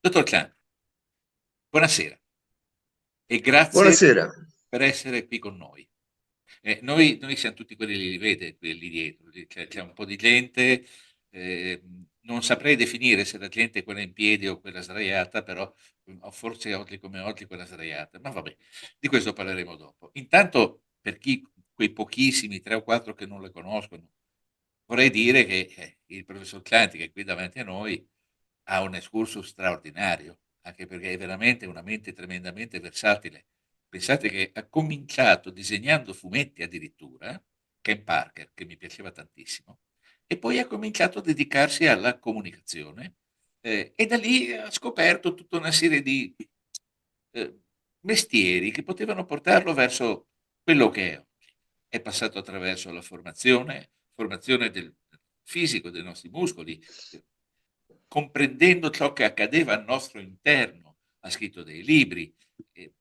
Dottor Clan, buonasera e grazie Buonasera. per essere qui con noi. Noi siamo tutti quelli li vede, quelli dietro, c'è un po' di gente, non saprei definire se la gente è quella in piedi o quella sdraiata, però forse oggi come oggi quella sdraiata, ma vabbè, di questo parleremo dopo. Intanto, per chi, quei pochissimi, tre o quattro che non le conoscono, vorrei dire che il professor Clanti, che è qui davanti a noi, ha un excursus straordinario, anche perché è veramente una mente tremendamente versatile. Pensate che ha cominciato disegnando fumetti addirittura, Ken Parker, che mi piaceva tantissimo, e poi ha cominciato a dedicarsi alla comunicazione, e da lì ha scoperto tutta una serie di eh, mestieri che potevano portarlo verso quello che è oggi. È passato attraverso la formazione del fisico, dei nostri muscoli, eh, comprendendo ciò che accadeva al nostro interno, ha scritto dei libri e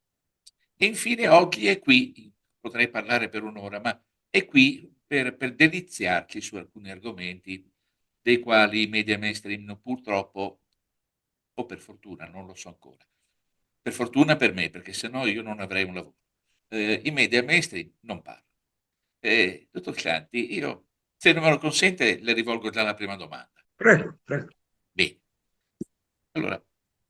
infine oggi è qui, potrei parlare per un'ora, ma è qui per deliziarci su alcuni argomenti dei quali i media mainstream purtroppo, o per fortuna, non lo so ancora. Per fortuna per me, perché sennò io non avrei un lavoro. I media mainstream non parlano. Dottor Santi, io, se non me lo consente, le rivolgo già la prima domanda. Prego, prego. Bene, allora,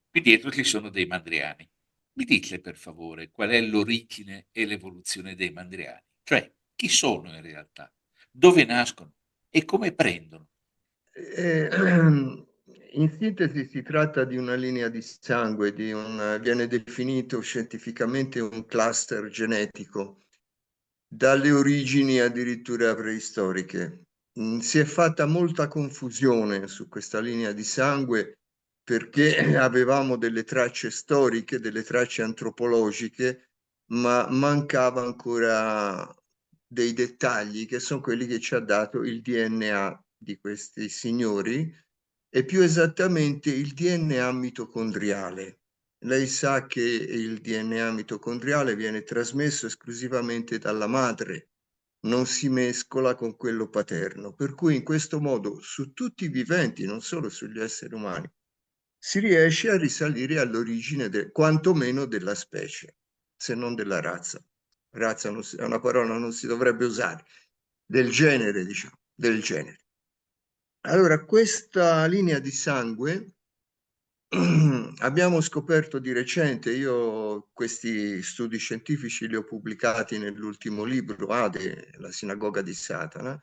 qui dietro ci sono dei mandriani. Mi dice per favore qual è l'origine e l'evoluzione dei mandriani? Cioè, chi sono in realtà? Dove nascono? E come prendono? Eh, In sintesi si tratta di una linea di sangue, viene definito scientificamente un cluster genetico, dalle origini addirittura preistoriche. Si è fatta molta confusione su questa linea di sangue perché avevamo delle tracce storiche, delle tracce antropologiche, ma mancava ancora dei dettagli che sono quelli che ci ha dato il DNA di questi signori e più esattamente il DNA mitocondriale. Lei sa che il DNA mitocondriale viene trasmesso esclusivamente dalla madre, non si mescola con quello paterno, per cui in questo modo su tutti i viventi, non solo sugli esseri umani, si riesce a risalire all'origine quantomeno della specie, se non della razza. Razza è una parola che non si dovrebbe usare, del genere, diciamo, del genere. Allora, questa linea di sangue abbiamo scoperto di recente, io questi studi scientifici li ho pubblicati nell'ultimo libro, Ade, la sinagoga di Satana,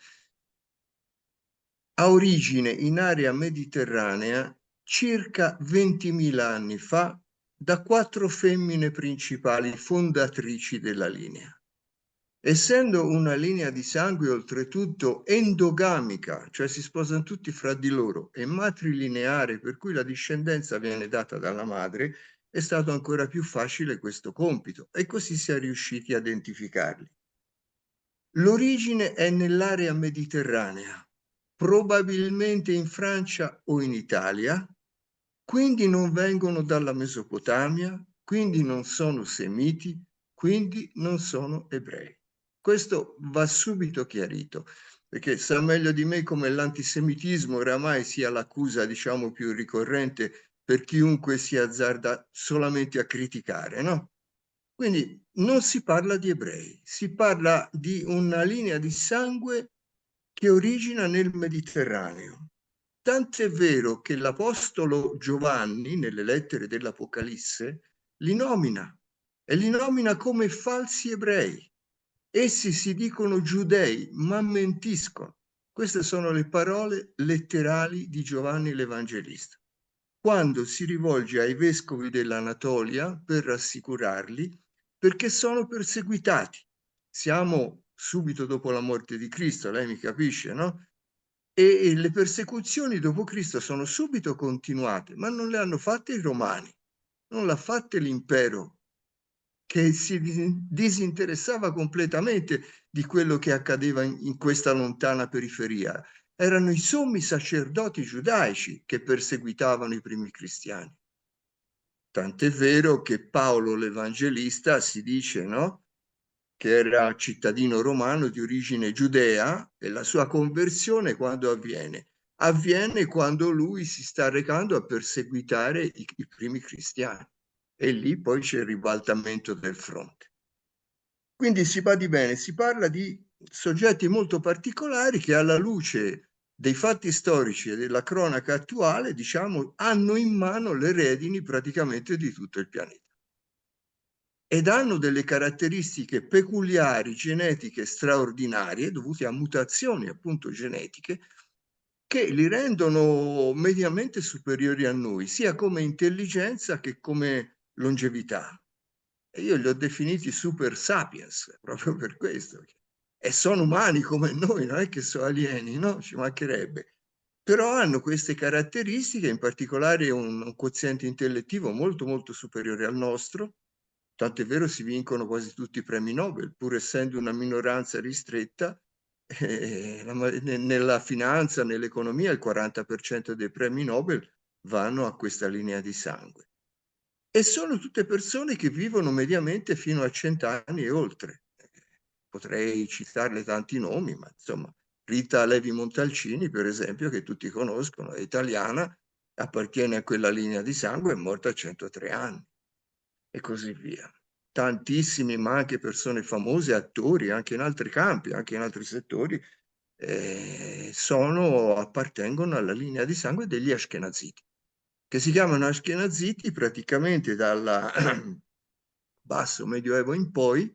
ha origine in area mediterranea circa 20.000 anni fa da 4 femmine principali fondatrici della linea. Essendo una linea di sangue oltretutto endogamica, cioè si sposano tutti fra di loro, e matrilineare, per cui la discendenza viene data dalla madre, è stato ancora più facile questo compito e così si è riusciti a identificarli. L'origine è nell'area mediterranea, probabilmente in Francia o in Italia, quindi non vengono dalla Mesopotamia, quindi non sono semiti, quindi non sono ebrei. Questo va subito chiarito, perché sa meglio di me come l'antisemitismo oramai sia l'accusa, diciamo, più ricorrente per chiunque si azzarda solamente a criticare, no? Quindi non si parla di ebrei, si parla di una linea di sangue che origina nel Mediterraneo. Tant'è vero che l'Apostolo Giovanni, nelle lettere dell'Apocalisse, li nomina e li nomina come falsi ebrei. Essi si dicono giudei, ma mentiscono. Queste sono le parole letterali di Giovanni l'Evangelista. Quando si rivolge ai vescovi dell'Anatolia per rassicurarli perché sono perseguitati. Siamo subito dopo la morte di Cristo, lei mi capisce, no? E le persecuzioni dopo Cristo sono subito continuate, ma non le hanno fatte i romani, non l'ha fatte l'impero, che si disinteressava completamente di quello che accadeva in questa lontana periferia. Erano i sommi sacerdoti giudaici che perseguitavano i primi cristiani. Tant'è vero che Paolo l'Evangelista si dice, no? Che era cittadino romano di origine giudea e la sua conversione quando avviene? avviene quando lui si sta recando a perseguitare i primi cristiani e lì poi c'è il ribaltamento del fronte. Quindi si badi bene, si parla di soggetti molto particolari che alla luce dei fatti storici e della cronaca attuale, diciamo, hanno in mano le redini praticamente di tutto il pianeta ed hanno delle caratteristiche peculiari, genetiche straordinarie, dovute a mutazioni appunto genetiche, che li rendono mediamente superiori a noi, sia come intelligenza che come longevità. E io li ho definiti super sapiens, proprio per questo. E sono umani come noi, non è che sono alieni, no? Ci mancherebbe. Però hanno queste caratteristiche, in particolare un quoziente intellettivo molto molto superiore al nostro, tant'è vero si vincono quasi tutti i premi Nobel, pur essendo una minoranza ristretta, nella finanza, nell'economia, il 40% dei premi Nobel vanno a questa linea di sangue. E sono tutte persone che vivono mediamente fino a 100 anni e oltre. Potrei citarle tanti nomi, ma insomma, Rita Levi Montalcini, per esempio, che tutti conoscono, è italiana, appartiene a quella linea di sangue, è morta a 103 anni e così via. Tantissimi, ma anche persone famose, attori, anche in altri campi, anche in altri settori, appartengono alla linea di sangue degli Ashkenaziti, che si chiamano Ashkenaziti praticamente dal basso medioevo in poi,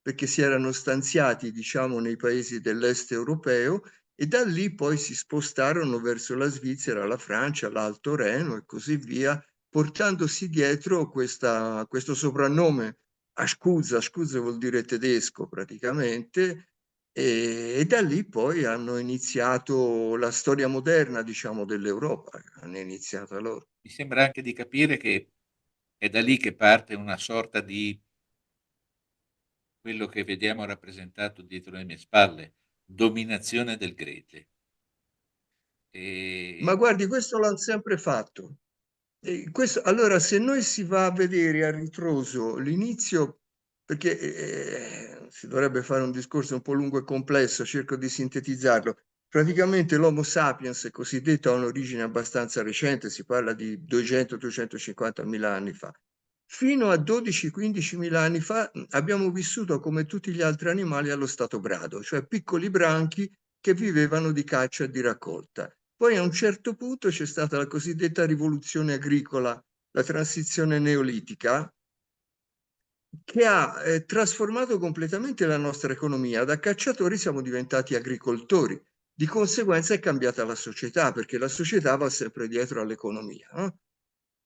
perché si erano stanziati, diciamo, nei paesi dell'est europeo e da lì poi si spostarono verso la Svizzera, la Francia, l'Alto Reno e così via, portandosi dietro questo soprannome Ascuzza, Ascuzza vuol dire tedesco praticamente, e da lì poi hanno iniziato la storia moderna, diciamo, dell'Europa, hanno iniziata loro. Mi sembra anche di capire che è da lì che parte una sorta di quello che vediamo rappresentato dietro le mie spalle, dominazione del Grete. Ma E guardi, questo l'hanno sempre fatto. Allora, se noi si va a vedere a ritroso l'inizio, perché si dovrebbe fare un discorso un po' lungo e complesso, cerco di sintetizzarlo. Praticamente l'Homo sapiens cosiddetto ha un'origine abbastanza recente, si parla di 200-250 mila anni fa. Fino a 12-15 mila anni fa abbiamo vissuto come tutti gli altri animali allo stato brado, cioè piccoli branchi che vivevano di caccia e di raccolta. Poi a un certo punto c'è stata la cosiddetta rivoluzione agricola, la transizione neolitica, che ha trasformato completamente la nostra economia. Da cacciatori siamo diventati agricoltori. Di conseguenza è cambiata la società, perché la società va sempre dietro all'economia, no?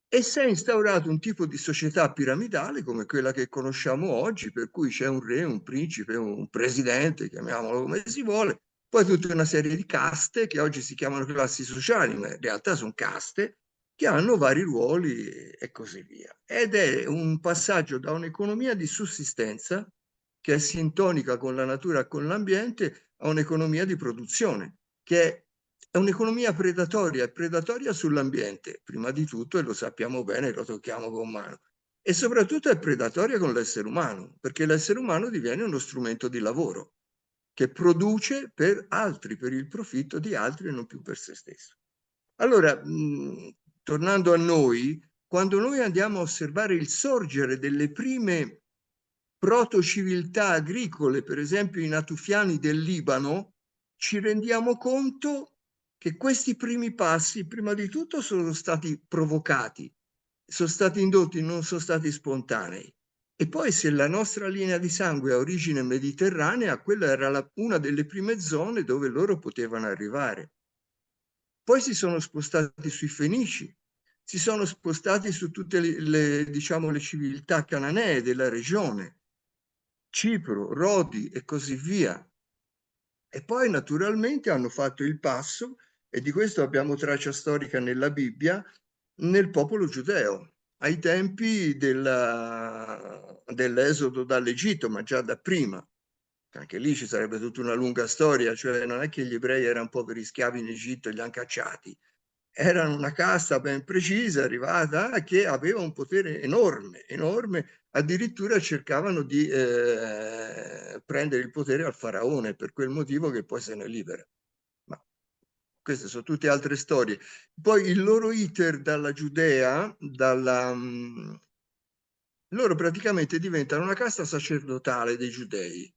E si è instaurato un tipo di società piramidale come quella che conosciamo oggi, per cui c'è un re, un principe, un presidente, chiamiamolo come si vuole, poi tutta una serie di caste che oggi si chiamano classi sociali, ma in realtà sono caste che hanno vari ruoli e così via. Ed è un passaggio da un'economia di sussistenza, che è sintonica con la natura e con l'ambiente, a un'economia di produzione, che è un'economia predatoria, è predatoria sull'ambiente, prima di tutto, e lo sappiamo bene, lo tocchiamo con mano. E soprattutto è predatoria con l'essere umano, perché l'essere umano diviene uno strumento di lavoro che produce per altri, per il profitto di altri e non più per se stesso. Allora, tornando a noi, quando noi andiamo a osservare il sorgere delle prime proto-civiltà agricole, per esempio i natufiani del Libano, ci rendiamo conto che questi primi passi, prima di tutto, sono stati provocati, sono stati indotti, non sono stati spontanei. E poi se la nostra linea di sangue ha origine mediterranea, quella era una delle prime zone dove loro potevano arrivare. Poi si sono spostati sui Fenici, si sono spostati su tutte diciamo, le civiltà cananee della regione, Cipro, Rodi e così via. E poi naturalmente hanno fatto il passo, e di questo abbiamo traccia storica nella Bibbia, nel popolo giudeo, ai tempi dell'esodo dall'Egitto, ma già da prima. Anche lì ci sarebbe tutta una lunga storia, cioè non è che gli ebrei erano poveri schiavi in Egitto e li hanno cacciati, erano una casta ben precisa, arrivata, che aveva un potere enorme, enorme, addirittura cercavano di prendere il potere al faraone, per quel motivo che poi se ne libera. Ma queste sono tutte altre storie. Poi il loro iter dalla Giudea, loro praticamente diventano una casta sacerdotale dei giudei,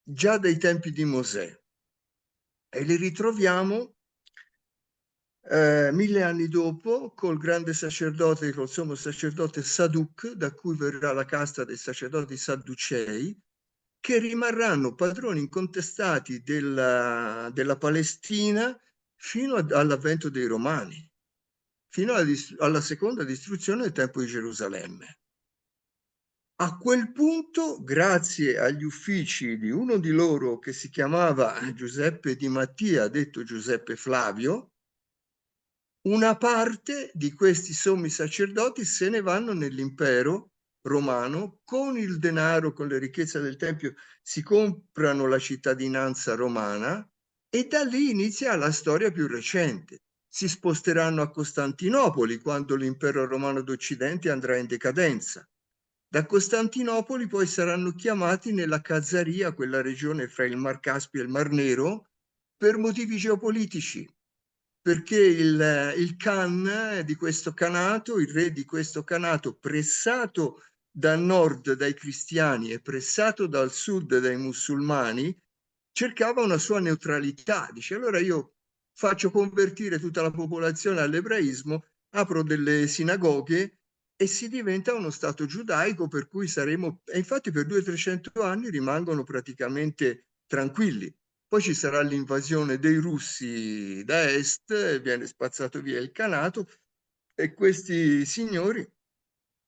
già dai tempi di Mosè, e li ritroviamo 1000 anni dopo col grande sacerdote, col sommo sacerdote Saduc, da cui verrà la casta dei sacerdoti sadducei, che rimarranno padroni incontestati della Palestina fino all'avvento dei Romani, fino alla seconda distruzione del Tempio di Gerusalemme. A quel punto, grazie agli uffici di uno di loro che si chiamava Giuseppe Di Mattia, detto Giuseppe Flavio, una parte di questi sommi sacerdoti se ne vanno nell'impero romano con il denaro, con le ricchezze del Tempio, si comprano la cittadinanza romana e da lì inizia la storia più recente. Si sposteranno a Costantinopoli quando l'impero romano d'Occidente andrà in decadenza. Da Costantinopoli poi saranno chiamati nella Khazarìa, quella regione fra il Mar Caspio e il Mar Nero, per motivi geopolitici, perché il Khan di questo Khanato, il re di questo Khanato, pressato da nord dai cristiani e pressato dal sud dai musulmani, cercava una sua neutralità. Dice, allora io faccio convertire tutta la popolazione all'ebraismo, apro delle sinagoghe e si diventa uno stato giudaico per cui saremo, e infatti per 200-300 anni rimangono praticamente tranquilli. Poi ci sarà l'invasione dei russi da est, viene spazzato via il Khanato e questi signori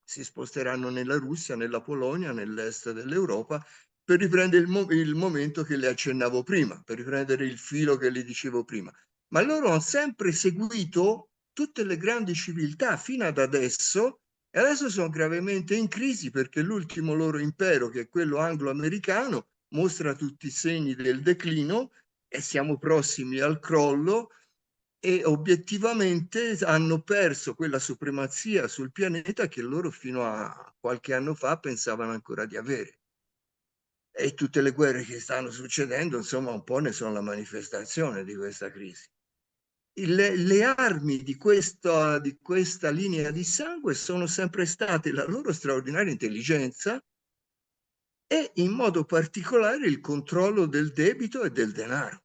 si sposteranno nella Russia, nella Polonia, nell'est dell'Europa per riprendere il momento che le accennavo prima, per riprendere il filo che le dicevo prima. Ma loro hanno sempre seguito tutte le grandi civiltà fino ad adesso e adesso sono gravemente in crisi perché l'ultimo loro impero, che è quello anglo-americano, mostra tutti i segni del declino e siamo prossimi al crollo e obiettivamente hanno perso quella supremazia sul pianeta che loro fino a qualche anno fa pensavano ancora di avere. E tutte le guerre che stanno succedendo, insomma, un po' ne sono la manifestazione di questa crisi. Le armi di questa linea di sangue sono sempre state la loro straordinaria intelligenza e in modo particolare il controllo del debito e del denaro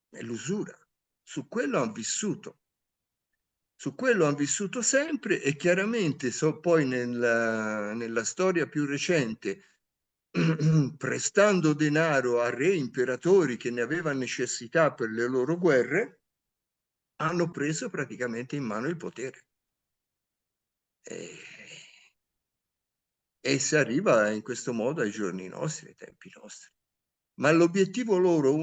e l'usura. Su quello hanno vissuto. Su quello hanno vissuto sempre e chiaramente poi nella storia più recente, prestando denaro a re, imperatori che ne avevano necessità per le loro guerre, hanno preso praticamente in mano il potere. E, e si arriva in questo modo ai giorni nostri, ai tempi nostri. Ma l'obiettivo loro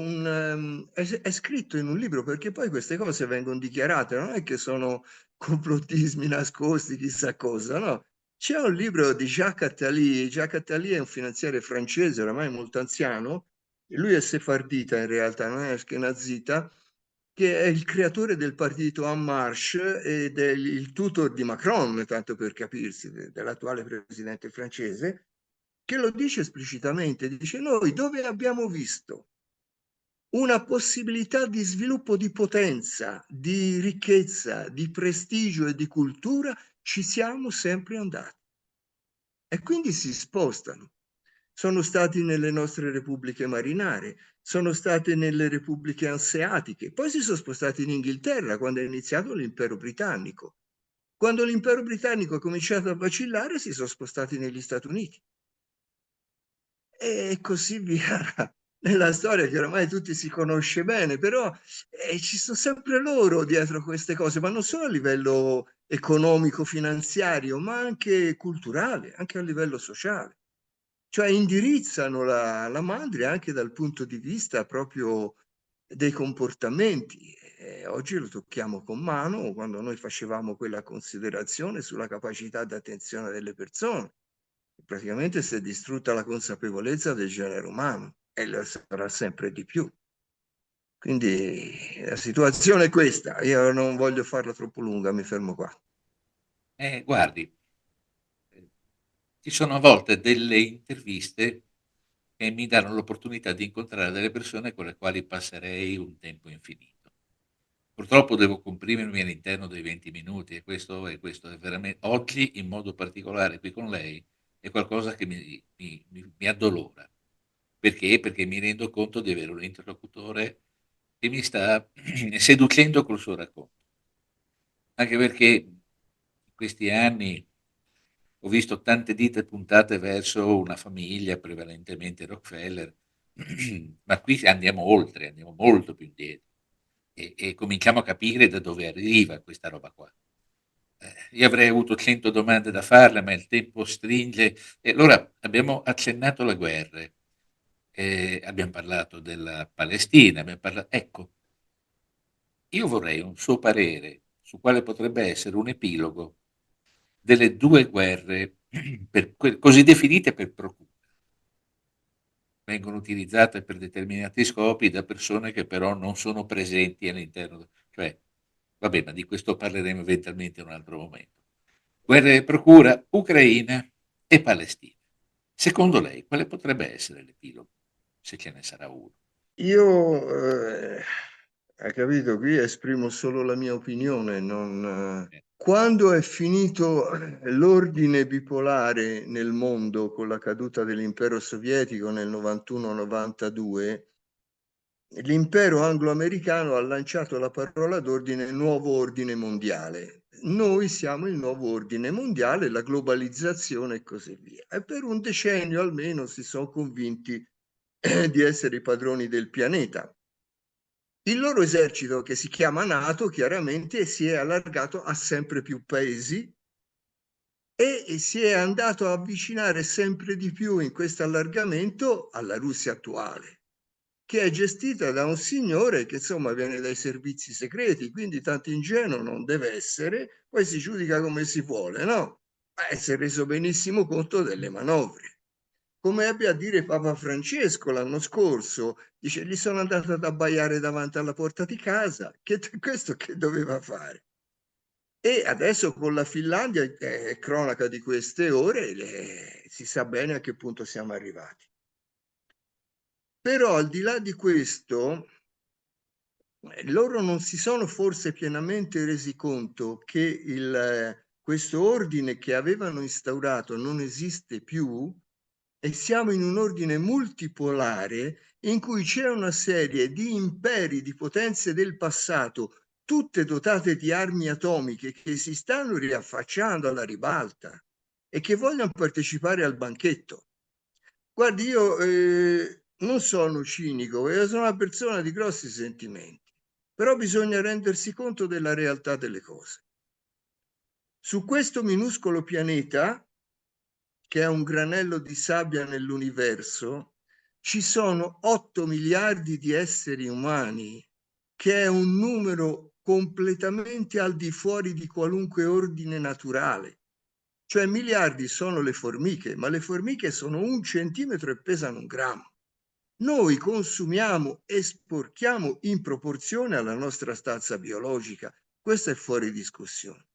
è scritto in un libro perché poi queste cose vengono dichiarate, non è che sono complottismi nascosti, chissà cosa, no? C'è un libro di Jacques Attali. Jacques Attali è un finanziere francese, oramai molto anziano, e lui è sefardita in realtà, non è ashkenazita, che è il creatore del partito En Marche ed è il tutor di Macron, tanto per capirsi, dell'attuale presidente francese, che lo dice esplicitamente, dice noi dove abbiamo visto una possibilità di sviluppo di potenza, di ricchezza, di prestigio e di cultura, ci siamo sempre andati. E quindi si spostano. Sono stati nelle nostre repubbliche marinare, sono state nelle repubbliche anseatiche, poi si sono spostati in Inghilterra quando è iniziato l'impero britannico. Quando l'impero britannico ha cominciato a vacillare, si sono spostati negli Stati Uniti. E così via nella storia che ormai tutti si conosce bene, però ci sono sempre loro dietro queste cose, ma non solo a livello economico, finanziario, ma anche culturale, anche a livello sociale. Cioè indirizzano la madre anche dal punto di vista proprio dei comportamenti. E oggi lo tocchiamo con mano quando noi facevamo quella considerazione sulla capacità d'attenzione delle persone. Praticamente si è distrutta la consapevolezza del genere umano e lo sarà sempre di più. Quindi la situazione è questa, io non voglio farla troppo lunga, mi fermo qua. Guardi, ci sono a volte delle interviste che mi danno l'opportunità di incontrare delle persone con le quali passerei un tempo infinito. Purtroppo devo comprimermi all'interno dei 20 minuti, e questo è veramente, oggi in modo particolare qui con lei, è qualcosa che mi addolora. Perché? Perché mi rendo conto di avere un interlocutore che mi sta seducendo col suo racconto. Anche perché in questi anni ho visto tante dita puntate verso una famiglia, prevalentemente Rockefeller, ma qui andiamo oltre, andiamo molto più indietro e cominciamo a capire da dove arriva questa roba qua. Io avrei avuto 100 domande da farle, ma il tempo stringe. E allora abbiamo accennato alle guerre, abbiamo parlato della Palestina, ecco, io vorrei un suo parere su quale potrebbe essere un epilogo delle due guerre così definite per procura. Vengono utilizzate per determinati scopi da persone che però non sono presenti all'interno, cioè, vabbè, ma di questo parleremo eventualmente in un altro momento. Guerra di procura, Ucraina e Palestina. Secondo lei, quale potrebbe essere l'epilogo, se ce ne sarà uno? Io, hai capito, qui esprimo solo la mia opinione, non... Eh, Quando è finito l'ordine bipolare nel mondo con la caduta dell'impero sovietico nel 91-92, l'impero anglo-americano ha lanciato la parola d'ordine nuovo ordine mondiale. Noi siamo il nuovo ordine mondiale, la globalizzazione e così via. E per un decennio almeno si sono convinti di essere i padroni del pianeta. Il loro esercito, che si chiama NATO, chiaramente si è allargato a sempre più paesi e si è andato a avvicinare sempre di più in questo allargamento alla Russia attuale, che è gestita da un signore che insomma viene dai servizi segreti, quindi tanto ingenuo non deve essere, poi si giudica come si vuole, no? Ma si è reso benissimo conto delle manovre. Come ebbe a dire Papa Francesco l'anno scorso, dice, gli sono andato ad abbaiare davanti alla porta di casa, questo che doveva fare? E adesso con la Finlandia, è cronaca di queste ore, si sa bene a che punto siamo arrivati. Però al di là di questo, loro non si sono forse pienamente resi conto che questo ordine che avevano instaurato non esiste più e siamo in un ordine multipolare in cui c'è una serie di imperi, di potenze del passato, tutte dotate di armi atomiche, che si stanno riaffacciando alla ribalta e che vogliono partecipare al banchetto. Guardi, io non sono cinico, sono una persona di grossi sentimenti, però bisogna rendersi conto della realtà delle cose. Su questo minuscolo pianeta, che è un granello di sabbia nell'universo, ci sono 8 miliardi di esseri umani, che è un numero completamente al di fuori di qualunque ordine naturale. Cioè miliardi sono le formiche, ma le formiche sono 1 centimetro e pesano 1 grammo. Noi consumiamo e sporchiamo in proporzione alla nostra stazza biologica. Questo è fuori discussione.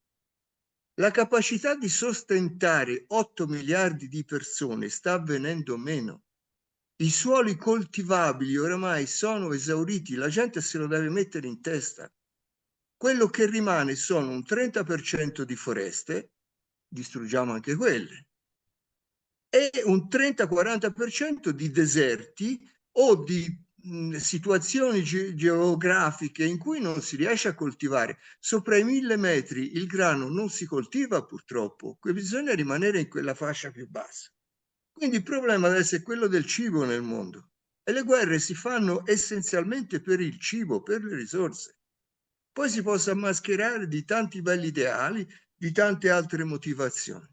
La capacità di sostentare 8 miliardi di persone sta avvenendo meno. I suoli coltivabili oramai sono esauriti, la gente se lo deve mettere in testa. Quello che rimane sono un 30% di foreste, distruggiamo anche quelle, e un 30-40% di deserti o di situazioni geografiche in cui non si riesce a coltivare. Sopra i 1.000 metri il grano non si coltiva purtroppo, bisogna rimanere in quella fascia più bassa. Quindi il problema deve essere quello del cibo nel mondo e le guerre si fanno essenzialmente per il cibo, per le risorse. Poi si possono mascherare di tanti belli ideali, di tante altre motivazioni.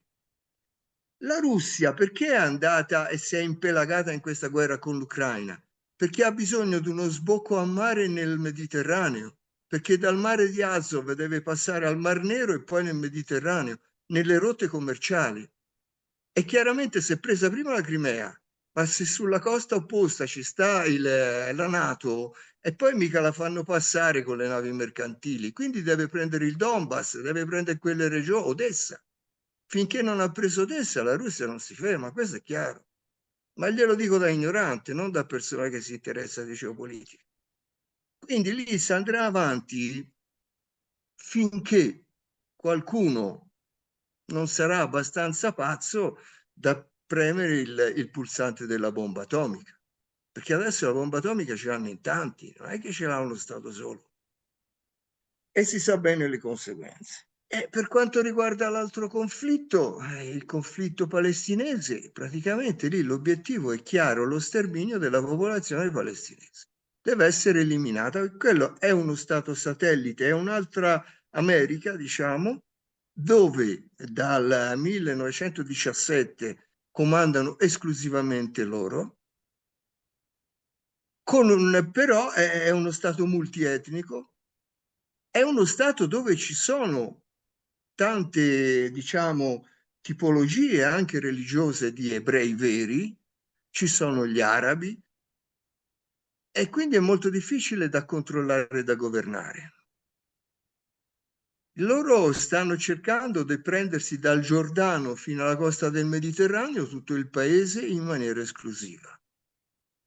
La Russia perché è andata e si è impelagata in questa guerra con l'Ucraina? Perché ha bisogno di uno sbocco a mare nel Mediterraneo, perché dal mare di Azov deve passare al Mar Nero e poi nel Mediterraneo, nelle rotte commerciali. E chiaramente si è presa prima la Crimea, ma se sulla costa opposta ci sta la NATO e poi mica la fanno passare con le navi mercantili, quindi deve prendere il Donbass, deve prendere quelle regioni, Odessa. Finché non ha preso Odessa, la Russia non si ferma, questo è chiaro. Ma glielo dico da ignorante, non da persona che si interessa di geopolitica. Quindi lì si andrà avanti finché qualcuno non sarà abbastanza pazzo da premere il pulsante della bomba atomica. Perché adesso la bomba atomica ce l'hanno in tanti, non è che ce l'ha uno Stato solo. E si sa bene le conseguenze. E per quanto riguarda l'altro conflitto, il conflitto palestinese, praticamente lì l'obiettivo è chiaro, lo sterminio della popolazione palestinese. Deve essere eliminata. Quello è uno Stato satellite, è un'altra America, diciamo, dove dal 1917 comandano esclusivamente loro, però è uno Stato multietnico, è uno Stato dove ci sono tante, diciamo, tipologie anche religiose di ebrei veri, ci sono gli arabi, e quindi è molto difficile da controllare e da governare. Loro stanno cercando di prendersi dal Giordano fino alla costa del Mediterraneo tutto il paese in maniera esclusiva.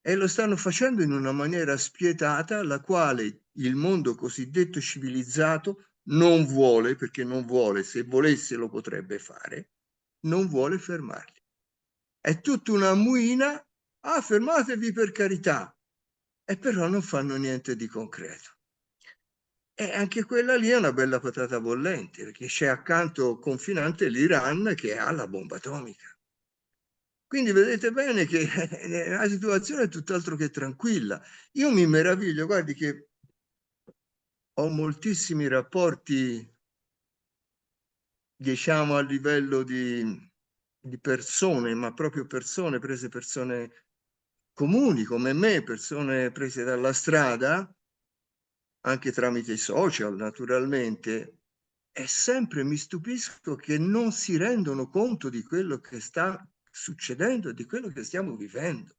E lo stanno facendo in una maniera spietata, la quale il mondo cosiddetto civilizzato non vuole, perché non vuole, se volesse lo potrebbe fare, non vuole fermarli. È tutta una muina, ah, fermatevi per carità, e però non fanno niente di concreto. E anche quella lì è una bella patata bollente, perché c'è accanto confinante l'Iran che ha la bomba atomica. Quindi vedete bene che la situazione è tutt'altro che tranquilla. Io mi meraviglio, guardi che ho moltissimi rapporti, diciamo, a livello di persone, ma proprio persone, prese persone comuni come me, persone prese dalla strada, anche tramite i social naturalmente, e sempre mi stupisco che non si rendono conto di quello che sta succedendo e di quello che stiamo vivendo.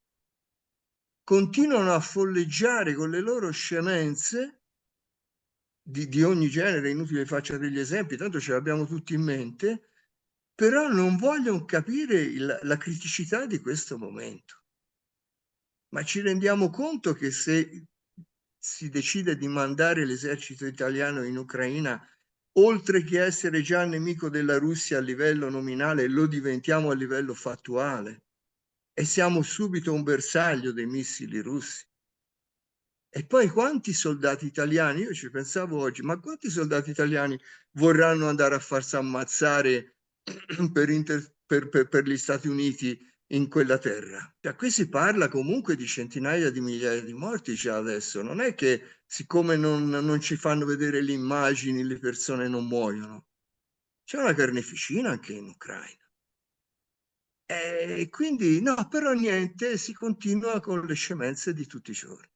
Continuano a folleggiare con le loro scemenze di ogni genere, inutile faccia degli esempi, tanto ce l'abbiamo tutti in mente, però non vogliono capire la criticità di questo momento. Ma ci rendiamo conto che se si decide di mandare l'esercito italiano in Ucraina, oltre che essere già nemico della Russia a livello nominale, lo diventiamo a livello fattuale e siamo subito un bersaglio dei missili russi. E poi quanti soldati italiani, io ci pensavo oggi, ma quanti soldati italiani vorranno andare a farsi ammazzare per gli Stati Uniti in quella terra? Cioè, qui si parla comunque di centinaia di migliaia di morti già adesso, non è che siccome non ci fanno vedere le immagini le persone non muoiono. C'è una carneficina anche in Ucraina. E quindi no, però niente, si continua con le scemenze di tutti i giorni.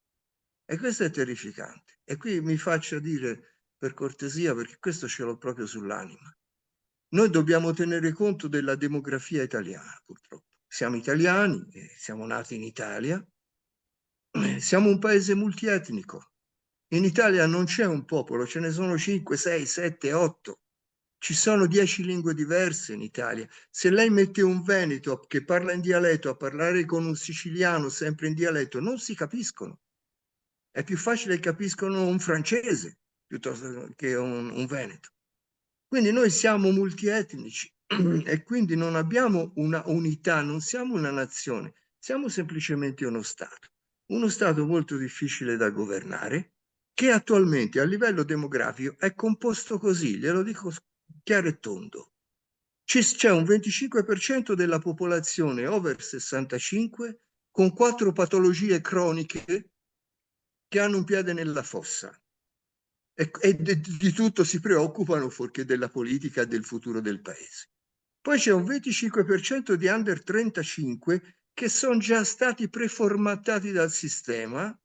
E questo è terrificante. E qui mi faccia dire, per cortesia, perché questo ce l'ho proprio sull'anima. Noi dobbiamo tenere conto della demografia italiana, purtroppo. Siamo italiani, siamo nati in Italia, siamo un paese multietnico. In Italia non c'è un popolo, ce ne sono 5, 6, 7, 8. Ci sono 10 lingue diverse in Italia. Se lei mette un veneto che parla in dialetto a parlare con un siciliano sempre in dialetto, non si capiscono. È più facile che capiscono un francese piuttosto che un veneto. Quindi noi siamo multietnici e quindi non abbiamo una unità, non siamo una nazione, siamo semplicemente uno Stato molto difficile da governare, che attualmente a livello demografico è composto così, glielo dico chiaro e tondo. C'è un 25% della popolazione over 65 con 4 patologie croniche che hanno un piede nella fossa e di tutto si preoccupano fuorché della politica e del futuro del paese. Poi c'è un 25% di under 35 che sono già stati preformattati dal sistema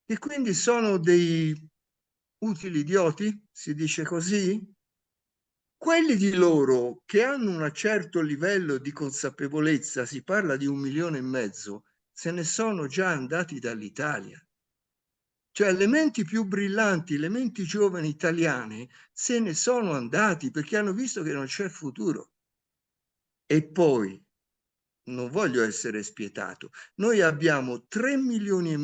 e quindi sono dei utili idioti, si dice così. Quelli di loro che hanno un certo livello di consapevolezza, si parla di 1,5 milioni, se ne sono già andati dall'Italia. Cioè le menti più brillanti, le menti giovani italiane se ne sono andati perché hanno visto che non c'è futuro. E poi, non voglio essere spietato, noi abbiamo 3,5 milioni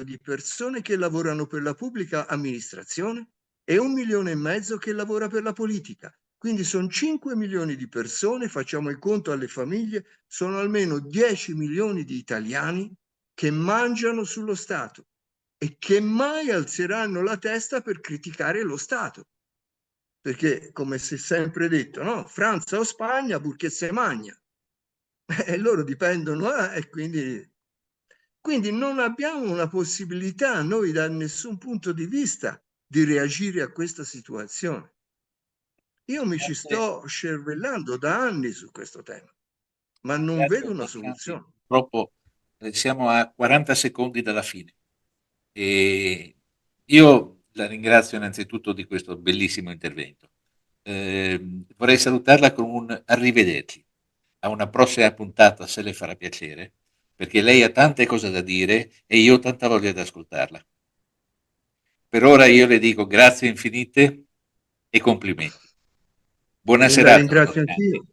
di persone che lavorano per la pubblica amministrazione e 1,5 milioni che lavora per la politica. Quindi sono 5 milioni di persone, facciamo il conto alle famiglie, sono almeno 10 milioni di italiani che mangiano sullo Stato e che mai alzeranno la testa per criticare lo Stato. Perché, come si è sempre detto, no? Francia o Spagna, purché se magna. E loro dipendono, e quindi non abbiamo una possibilità noi da nessun punto di vista di reagire a questa situazione. Io mi ci Grazie, sto scervellando da anni su questo tema, ma non grazie vedo una Altrettanti. soluzione. Purtroppo siamo a 40 secondi dalla fine. E io la ringrazio innanzitutto di questo bellissimo intervento. Vorrei salutarla con un arrivederci. A una prossima puntata, se le farà piacere, perché lei ha tante cose da dire e io ho tanta voglia di ascoltarla. Per ora io le dico grazie infinite e complimenti. Buona La serata, ringrazio dottor Canti. anch'io.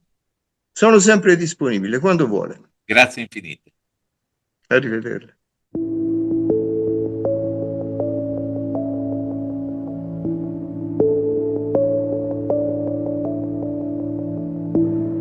Sono sempre disponibile quando vuole. Grazie infinite. Arrivederla.